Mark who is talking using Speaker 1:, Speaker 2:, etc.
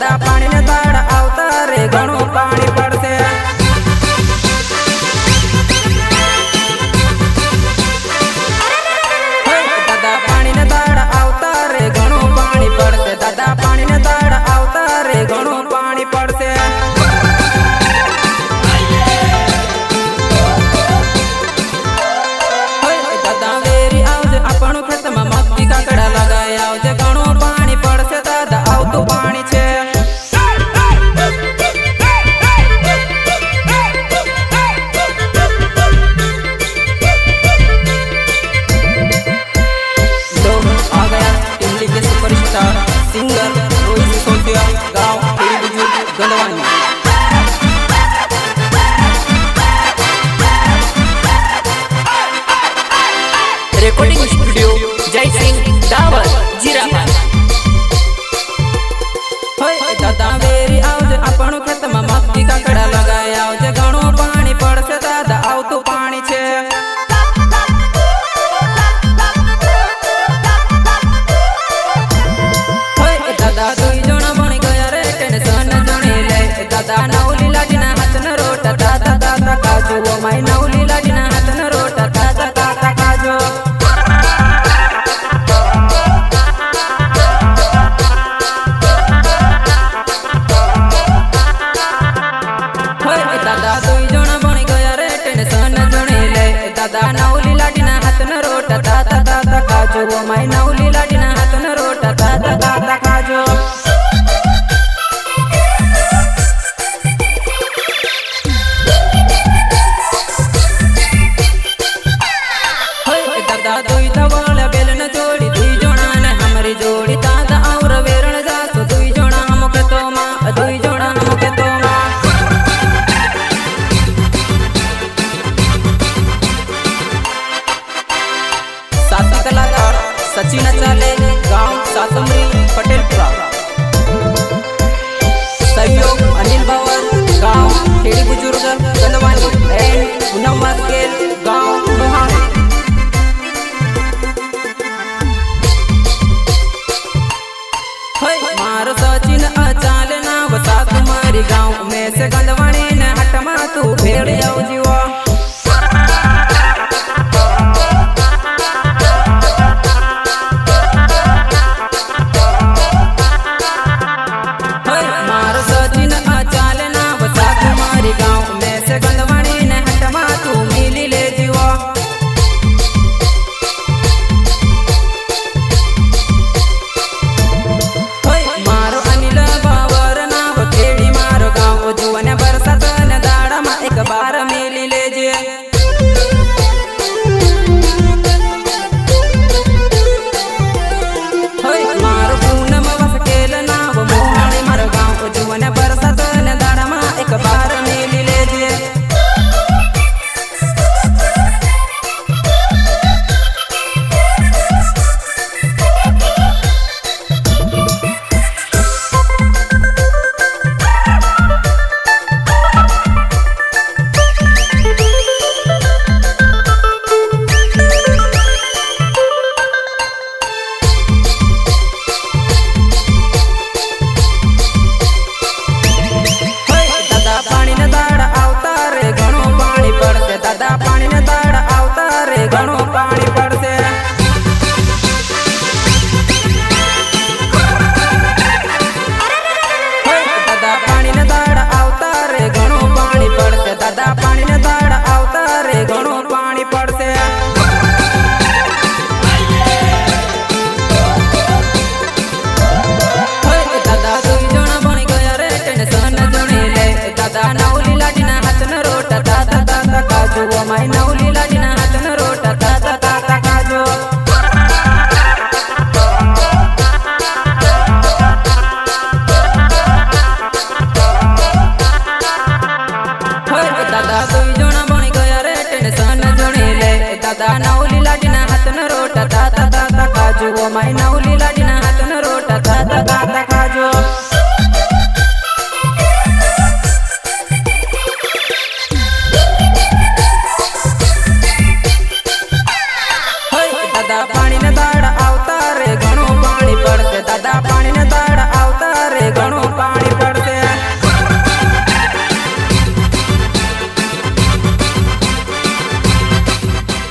Speaker 1: दादा पानी ने दाड़ आवता रे घणो पानी पड़से। दादा पानी ने दाड़ आवता रे घणो पानी पड़से। दादा पानी ने दाड़ आवता रे घणो पानी पड़से। दादा वेरी आवजे आपणो खेत में मक्की काकड़ा लगाए आवजे घणो पानी पड़से। दादा आवतुं पानी छे। सिंगर रोहित सिसोदिया गाँव गंडवानी।
Speaker 2: रिकॉर्डिंग स्टूडियो जय सिंह दावर जीरा।
Speaker 1: दादा वेरी आवजे आपणो खेत में मक्की काकड़ा लगाए आवजे घणो पानी पड़से। दादा आवतुं पानी छे। दादा दुई जणा बनी गया रे टेंशन जणी ले। दादा नवली लाडीना हाथना रोटा दादा दादा काजू ओ माई नवली लाडीना हाथना रोटा दादा दादा काजू। दादा दुई जणा बनी गया रे टेंशन जणी ले। दादा नवली लाडीना हाथना रोटा दादा दादा काजू ओ माई नवली लाडीना हाथना रोटा दादा दादा काजू। दादा दुई धवाला बेलन जोड़ी दुई जणा ने हमारी जोड़ी। दादा और वेरण जासो दुई जणा हमके तो मां दुई जणा हमके तो मां। साथी कलाकार सचिन चाले गांव सातमरी पटेलपुरा। सहयोग अनिल बावर गांव खेड़ी बुजुर्ग गंडवानी एंड पूनम स्केल गांव मोहाली। मारो सचिन अचाल नाव सातमारी गांव में से गंडवानी ने हटमा तू भेड़ आउ जीवा। मारो सचिन अचाल नाव सातमारी गांव में से गंडवानी ने हटमा तू मिली ले जीवा। मारो अनिल बावर नाव खेड़ी मारो गाँव जुवन बरसात न दाड़ा मा एक बार मिली लेजे। मारो पूनम वसकेल नाव मोहाली मारो गाँव जुवन बरसात न दाड़ा मा एक बार मिली लेजे। दादा पानी ने दाड़ आवता रे घणो पानी पड़से। दादा पानी ने दाड़ आवता रे घणो पानी पड़से। दादा पानी ने दाड़ आवता रे घणो पानी पड़से। दादा दुई जणा बनी गया रे टेंशन जणी ले। दादा नवली लाडीना हाथना रोटा दादा दादा काजू ओ माई नवली लाडीना हाथना रोटा दादा दादा काजू। दादा दुई जणा बनी गया रे टेंशन जणी ले। दादा नवली लाडीना हाथना रोटा दादा दादा काजू ओ माई